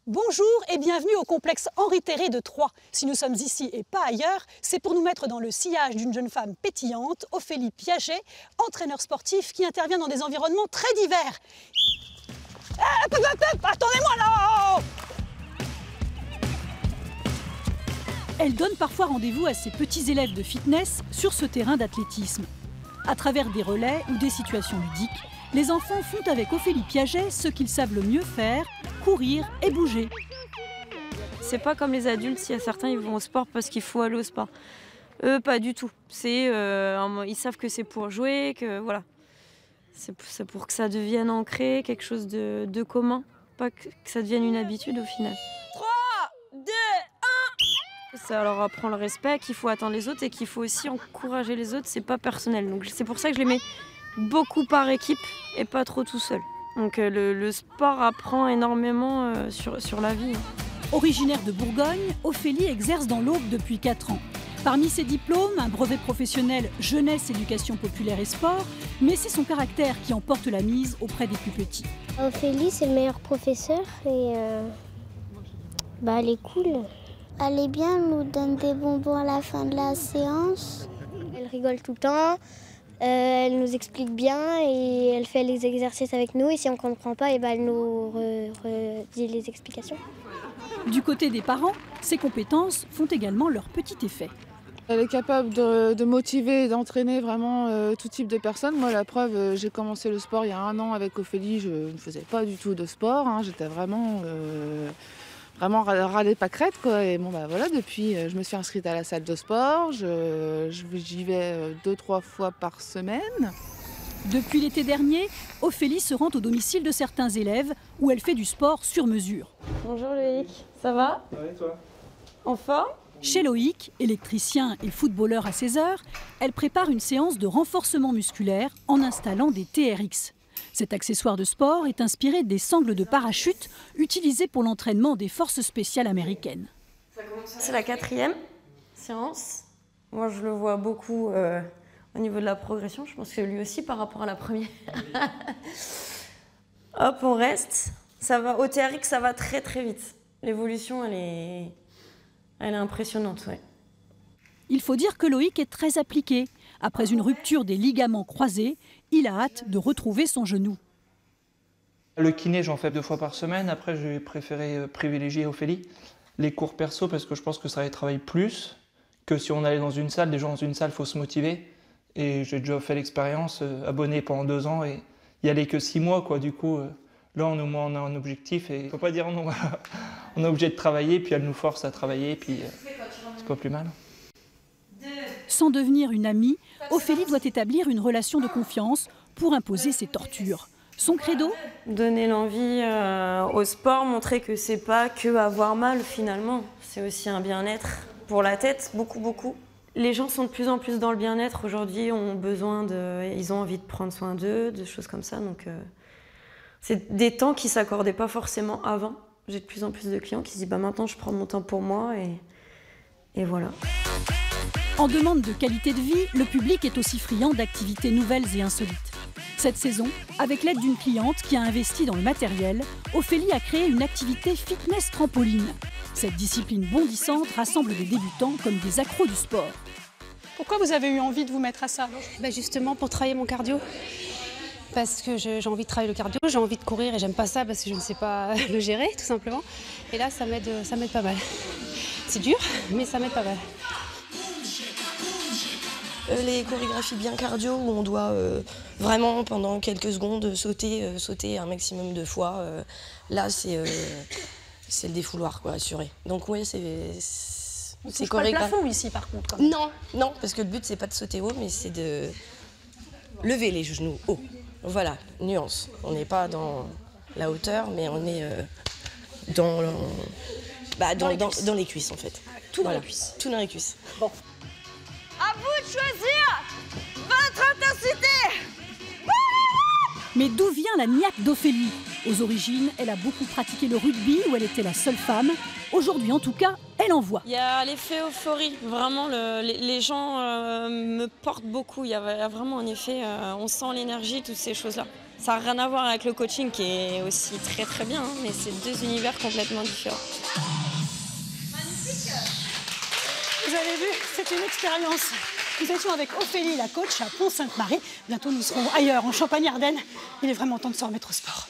Bonjour et bienvenue au complexe Henri Terré de Troyes. Si nous sommes ici et pas ailleurs, c'est pour nous mettre dans le sillage d'une jeune femme pétillante, Ophélie Piaget, entraîneur sportif qui intervient dans des environnements très divers. Attendez-moi là-haut! Elle donne parfois rendez-vous à ses petits élèves de fitness sur ce terrain d'athlétisme. À travers des relais ou des situations ludiques, les enfants font avec Ophélie Piaget ce qu'ils savent le mieux faire, courir et bouger. C'est pas comme les adultes, s'il y a certains ils vont au sport parce qu'il faut aller au sport. Eux, pas du tout. Ils savent que c'est pour jouer, que voilà. C'est pour que ça devienne ancré, quelque chose de commun, pas que ça devienne une habitude au final. 3, 2, 1. Ça leur apprend le respect, qu'il faut attendre les autres et qu'il faut aussi encourager les autres, c'est pas personnel. Donc c'est pour ça que je les mets beaucoup par équipe et pas trop tout seul. Donc le sport apprend énormément sur la vie. Originaire de Bourgogne, Ophélie exerce dans l'Aube depuis 4 ans. Parmi ses diplômes, un brevet professionnel jeunesse, éducation populaire et sport, mais c'est son caractère qui emporte la mise auprès des plus petits. Ophélie, c'est le meilleur professeur et elle est cool. Elle est bien, elle nous donne des bonbons à la fin de la séance. Elle rigole tout le temps. Elle nous explique bien et elle fait les exercices avec nous. Et si on ne comprend pas, elle nous redit les explications. Du côté des parents, ces compétences font également leur petit effet. Elle est capable de motiver et d'entraîner vraiment tout type de personnes. Moi, la preuve, j'ai commencé le sport il y a 1 an avec Ophélie. Je ne faisais pas du tout de sport. J'étais vraiment râler pâquerette, quoi. Et voilà, depuis, je me suis inscrite à la salle de sport. J'y vais 2-3 fois par semaine. Depuis l'été dernier, Ophélie se rend au domicile de certains élèves où elle fait du sport sur mesure. Bonjour Loïc, ça va? Ouais, et toi? En forme? Chez Loïc, électricien et footballeur à 16 heures, elle prépare une séance de renforcement musculaire en installant des TRX. Cet accessoire de sport est inspiré des sangles de parachute utilisées pour l'entraînement des forces spéciales américaines. C'est la 4e séance. Moi, je le vois beaucoup au niveau de la progression. Je pense que lui aussi par rapport à la première. Hop, on reste. Ça va, au TRX, ça va très très vite. L'évolution, elle est impressionnante, ouais. Il faut dire que Loïc est très appliqué. Après une rupture des ligaments croisés, il a hâte de retrouver son genou. Le kiné, j'en fais 2 fois par semaine. Après, j'ai préféré privilégier Ophélie. Les cours perso, parce que je pense que ça les travaille plus que si on allait dans une salle. Déjà, dans une salle, il faut se motiver. Et j'ai déjà fait l'expérience, abonné pendant 2 ans et y aller que 6 mois, quoi. Du coup, là, on a un objectif et il ne faut pas dire non. On est obligé de travailler, puis elle nous force à travailler, puis c'est pas plus mal. Sans devenir une amie, Ophélie doit établir une relation de confiance pour imposer ses tortures. Son credo ? Donner l'envie au sport, montrer que c'est pas que avoir mal finalement. C'est aussi un bien-être pour la tête, beaucoup. Les gens sont de plus en plus dans le bien-être aujourd'hui, ils ont envie de prendre soin d'eux, de choses comme ça. Donc c'est des temps qui s'accordaient pas forcément avant. J'ai de plus en plus de clients qui se disent maintenant je prends mon temps pour moi et voilà. En demande de qualité de vie, le public est aussi friand d'activités nouvelles et insolites. Cette saison, avec l'aide d'une cliente qui a investi dans le matériel, Ophélie a créé une activité fitness trampoline. Cette discipline bondissante rassemble des débutants comme des accros du sport. Pourquoi vous avez eu envie de vous mettre à ça ? Justement pour travailler mon cardio. Parce que j'ai envie de travailler le cardio, j'ai envie de courir et j'aime pas ça parce que je ne sais pas le gérer tout simplement. Et là ça m'aide pas mal. C'est dur mais ça m'aide pas mal. Les chorégraphies bien cardio où on doit vraiment pendant quelques secondes sauter un maximum de fois, là c'est le défouloir quoi, assuré. Donc oui c'est pas le plafond ici par contre. Non, parce que le but c'est pas de sauter haut mais c'est de lever les genoux haut. Voilà, nuance. On n'est pas dans la hauteur mais on est dans les cuisses en fait. Tout dans les cuisses. Tout dans les cuisses. Bon. À vous de choisir votre intensité. Mais d'où vient la niaque d'Ophélie ? Aux origines, elle a beaucoup pratiqué le rugby où elle était la seule femme. Aujourd'hui, en tout cas, elle en voit. Il y a l'effet euphorie. Vraiment, les gens me portent beaucoup. Il y a vraiment un effet, on sent l'énergie, toutes ces choses-là. Ça n'a rien à voir avec le coaching qui est aussi très très bien, hein, mais c'est deux univers complètement différents. Vous avez vu, c'est une expérience. Nous étions avec Ophélie, la coach, à Pont-Sainte-Marie. Bientôt, nous serons ailleurs, en Champagne-Ardenne. Il est vraiment temps de se remettre au sport.